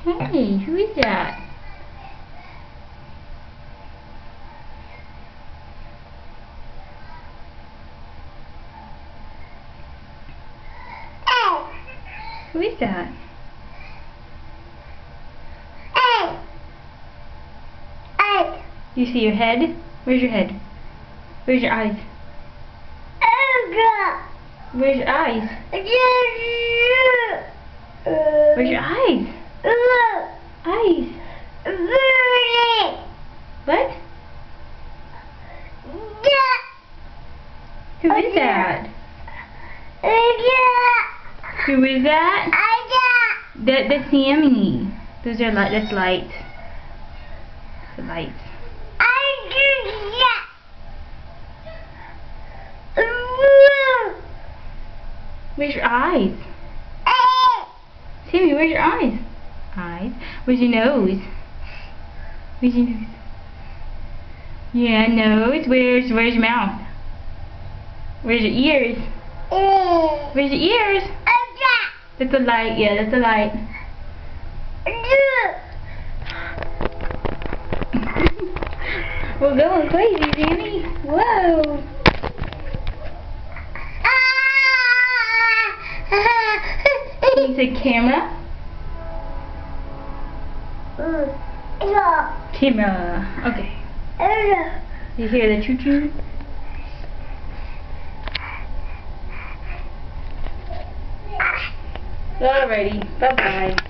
Hey, who is that? Who is that? Do you see your head? Where's your head? Where's your eyes? Where's your eyes? Where's your eyes? Eyes. What? Who is that? Who is that? That's Sammy. Those are that's lights. The lights. Where's your eyes? Sammy, where's your eyes? Eyes. Where's your nose? Where's your nose? Yeah, nose. Where's your mouth? Where's your ears? Where's your ears? That's a light. Yeah, that's a light. We're going crazy, Sammy. Whoa. It's a camera. Camera. Okay. You hear the choo-choo? Alrighty. Bye-bye.